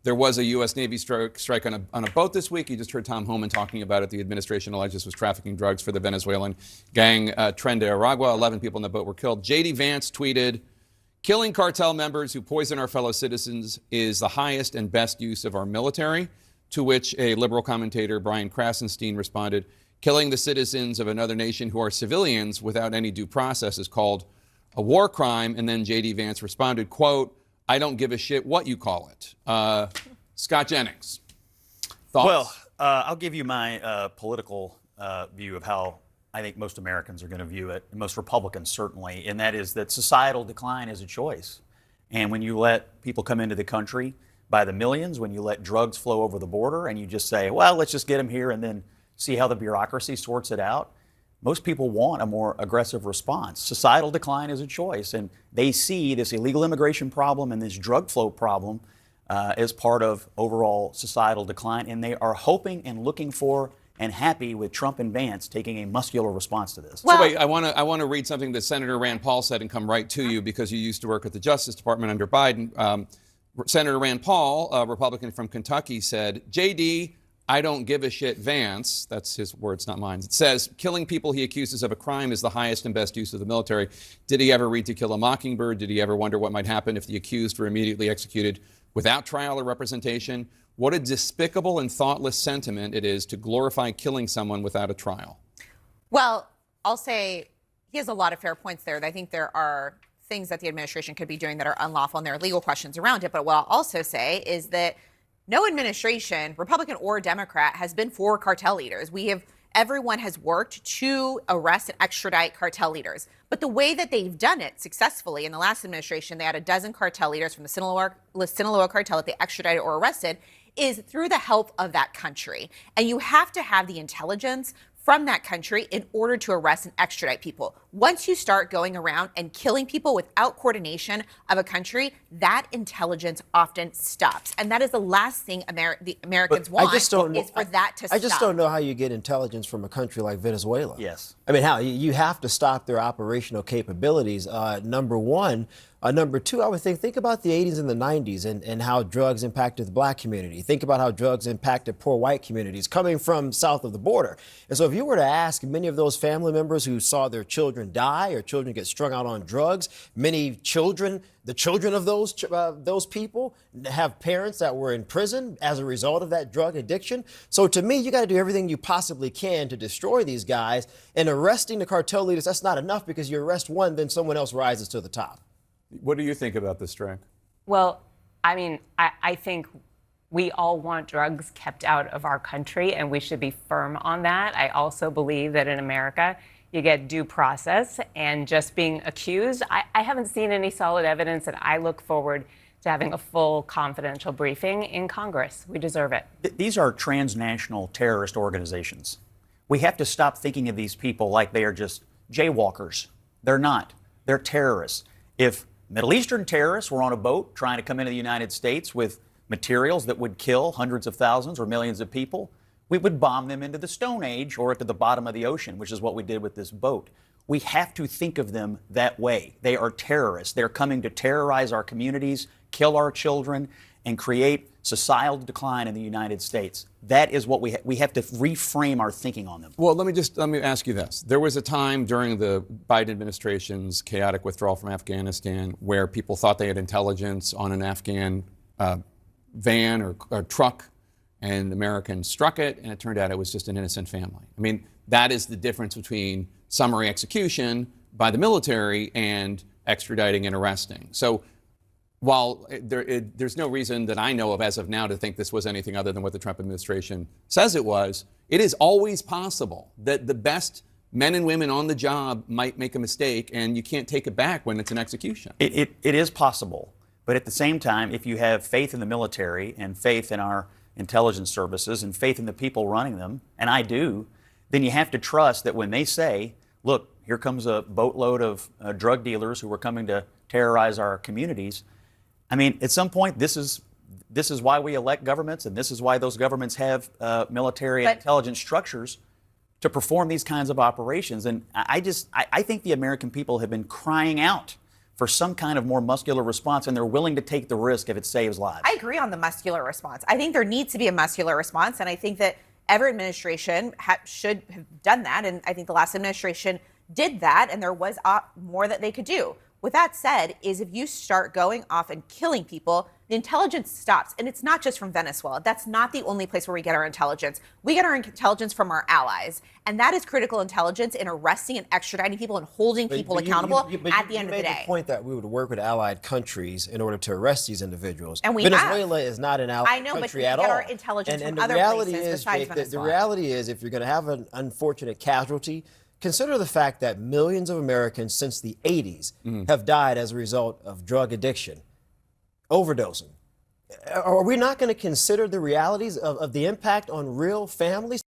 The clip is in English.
There was a U.S. Navy strike on a boat this week. You just heard Tom Homan talking about it. The administration alleges this was trafficking drugs for the Venezuelan gang Tren de Aragua. 11 people on the boat were killed. JD Vance tweeted, "Killing cartel members who poison our fellow citizens is the highest and best use of our military," to which a liberal commentator, Brian Krasenstein, responded, "Killing the citizens of another nation who are civilians without any due process is called a war crime." And then JD Vance responded, quote, "I don't give a shit what you call it." Scott Jennings, thoughts? Well, I'll give you my political view of how I think most Americans are going to view it, and most Republicans certainly, and that is that societal decline is a choice. And when you let people come into the country by the millions, when you let drugs flow over the border and you just say, well, let's just get them here and then see how the bureaucracy sorts it out, most people want a more aggressive response. Societal decline is a choice, and they see this illegal immigration problem and this drug flow problem as part of overall societal decline, and they are hoping and looking for and happy with Trump and Vance taking a muscular response to this. Well, so wait, I want to read something that Senator Rand Paul said and come right to you because you used to work at the Justice Department under Biden. Senator Rand Paul, a Republican from Kentucky, said, "JD, I don't give a shit Vance," that's his words, not mine, it says, "killing people he accuses of a crime is the highest and best use of the military. Did he ever read To Kill a Mockingbird? Did he ever wonder what might happen if the accused were immediately executed without trial or representation? What a despicable and thoughtless sentiment it is to glorify killing someone without a trial." Well, I'll say he has a lot of fair points there. I think there are things that the administration could be doing that are unlawful, and there are legal questions around it. But what I'll also say is that no administration, Republican or Democrat, has been for cartel leaders. Everyone has worked to arrest and extradite cartel leaders. But the way that they've done it successfully in the last administration, they had a dozen cartel leaders from the Sinaloa cartel that they extradited or arrested, is through the help of that country. And you have to have the intelligence from that country in order to arrest and extradite people. Once you start going around and killing people without coordination of a country, that intelligence often stops. And that is the last thing the Americans want, is for that to stop. I just don't know how you get intelligence from a country like Venezuela. Yes. I mean, how? You have to stop their operational capabilities, number one. Number two, I would think about the 80s and the 90s and how drugs impacted the black community. Think about how drugs impacted poor white communities coming from south of the border. And so if you were to ask many of those family members who saw their children die or children get strung out on drugs, many children, the children of those people have parents that were in prison as a result of that drug addiction. So to me, you got to do everything you possibly can to destroy these guys. And arresting the cartel leaders, that's not enough, because you arrest one, then someone else rises to the top. What do you think about this strike? Well, I mean, I think we all want drugs kept out of our country, and we should be firm on that. I also believe that in America, you get due process, and just being accused, I haven't seen any solid evidence, and I look forward to having a full confidential briefing in Congress. We deserve it. These are transnational terrorist organizations. We have to stop thinking of these people like they are just jaywalkers. They're not. They're terrorists. If Middle Eastern terrorists were on a boat trying to come into the United States with materials that would kill hundreds of thousands or millions of people, we would bomb them into the Stone Age or to the bottom of the ocean, which is what we did with this boat. We have to think of them that way. They are terrorists. They're coming to terrorize our communities, kill our children, and create societal decline in the United States. That is what we have to reframe our thinking on them. Well, let me ask you this. There was a time during the Biden administration's chaotic withdrawal from Afghanistan where people thought they had intelligence on an Afghan van or truck, and Americans struck it, and it turned out it was just an innocent family. I mean, that is the difference between summary execution by the military and extraditing and arresting. So while there's no reason that I know of as of now to think this was anything other than what the Trump administration says it was, it is always possible that the best men and women on the job might make a mistake, and you can't take it back when it's an execution. It is possible. But at the same time, if you have faith in the military and faith in our intelligence services and faith in the people running them, and I do, then you have to trust that when they say, look, here comes a boatload of drug dealers who are coming to terrorize our communities. I mean, at some point, this is why we elect governments, and this is why those governments have military and intelligence structures to perform these kinds of operations. And I think the American people have been crying out for some kind of more muscular response, and they're willing to take the risk if it saves lives. I agree on the muscular response. I think there needs to be a muscular response, and I think that every administration should have done that, and I think the last administration did that, and there was more that they could do. With that said, is if you start going off and killing people, the intelligence stops. And it's not just from Venezuela. That's not the only place where we get our intelligence. We get our intelligence from our allies. And that is critical intelligence in arresting and extraditing people and holding people accountable at the end of the day. You made the point that we would work with allied countries in order to arrest these individuals. And we Venezuela is not an allied country country at all. I know, but we all. get our intelligence from the other reality places is, besides Jake, Venezuela. the reality is, if you're going to have an unfortunate casualty, consider the fact that millions of Americans since the 80s have died as a result of drug addiction, overdosing. Are we not going to consider the realities of the impact on real families?